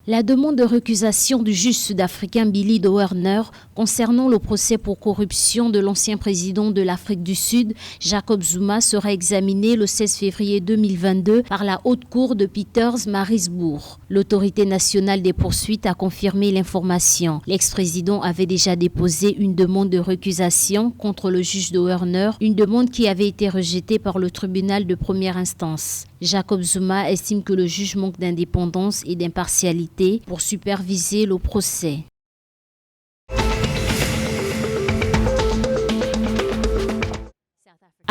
La demande de récusation du juge sud-africain Billy de Werner concernant le procès pour corruption de l'ancien président de l'Afrique du Sud, Jacob Zuma, sera examinée le 16 février 2022 par la Haute Cour de Pietermaritzburg. L'autorité nationale des poursuites a confirmé l'information. L'ex-président avait déjà déposé une demande de récusation contre le juge de Werner, une demande qui avait été rejetée par le tribunal de première instance. Jacob Zuma estime que le juge manque d'indépendance et d'impartialité pour superviser le procès.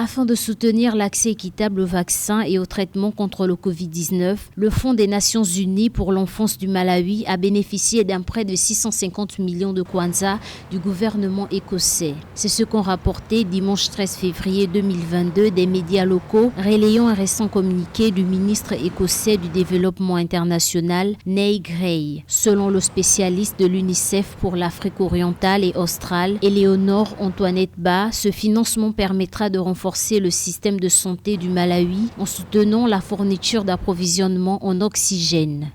Afin de soutenir l'accès équitable aux vaccins et aux traitements contre le Covid-19, le Fonds des Nations Unies pour l'enfance du Malawi a bénéficié d'un prêt de 650 millions de kwanza du gouvernement écossais. C'est ce qu'ont rapporté dimanche 13 février 2022 des médias locaux, relayant un récent communiqué du ministre écossais du Développement international, Neil Gray. Selon le spécialiste de l'UNICEF pour l'Afrique orientale et australe, Éléonore Antoinette Ba, ce financement permettra de renforcer le système de santé du Malawi en soutenant la fourniture d'approvisionnement en oxygène.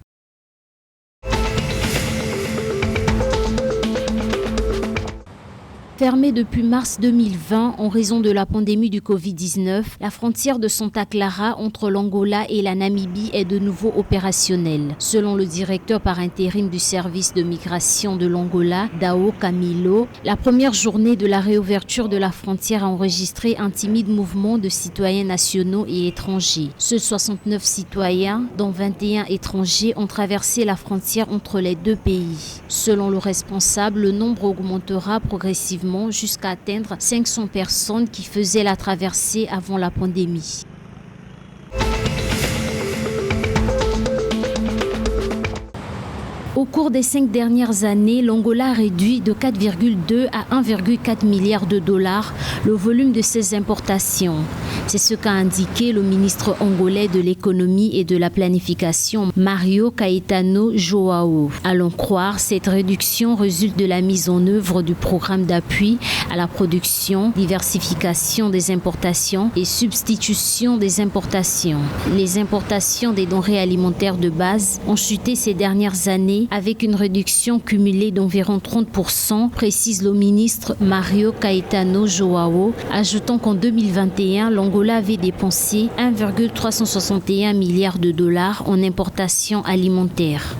Fermée depuis mars 2020 en raison de la pandémie du Covid-19, la frontière de Santa Clara entre l'Angola et la Namibie est de nouveau opérationnelle. Selon le directeur par intérim du service de migration de l'Angola, Dao Camilo, la première journée de la réouverture de la frontière a enregistré un timide mouvement de citoyens nationaux et étrangers. Seuls 69 citoyens, dont 21 étrangers, ont traversé la frontière entre les deux pays. Selon le responsable, le nombre augmentera progressivement jusqu'à atteindre 500 personnes qui faisaient la traversée avant la pandémie. Au cours des 5 dernières années, l'Angola a réduit de 4,2 à 1,4 milliard de dollars le volume de ses importations. C'est ce qu'a indiqué le ministre angolais de l'économie et de la planification, Mario Caetano Joao. À l'en croire, cette réduction résulte de la mise en œuvre du programme d'appui à la production, diversification des importations et substitution des importations. Les importations des denrées alimentaires de base ont chuté ces dernières années avec une réduction cumulée d'environ 30%, précise le ministre Mario Caetano Joao, ajoutant qu'en 2021, l'Angola avait dépensé 1,361 milliard de dollars en importations alimentaires.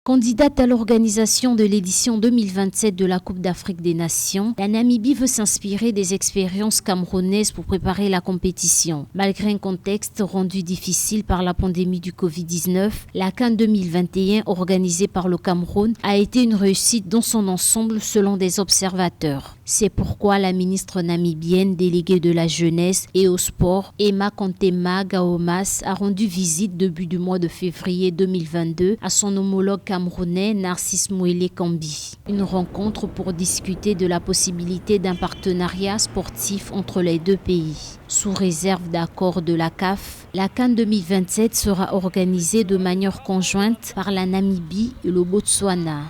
Candidate à l'organisation de l'édition 2027 de la Coupe d'Afrique des Nations, la Namibie veut s'inspirer des expériences camerounaises pour préparer la compétition. Malgré un contexte rendu difficile par la pandémie du Covid-19, la CAN 2021 organisée par le Cameroun a été une réussite dans son ensemble selon des observateurs. C'est pourquoi la ministre namibienne déléguée de la jeunesse et au sport, Emma Kantema Gaomas, a rendu visite début du mois de février 2022 à son homologue camerounais Narcisse Mouélé Kambi. Une rencontre pour discuter de la possibilité d'un partenariat sportif entre les deux pays. Sous réserve d'accord de la CAF, la CAN 2027 sera organisée de manière conjointe par la Namibie et le Botswana.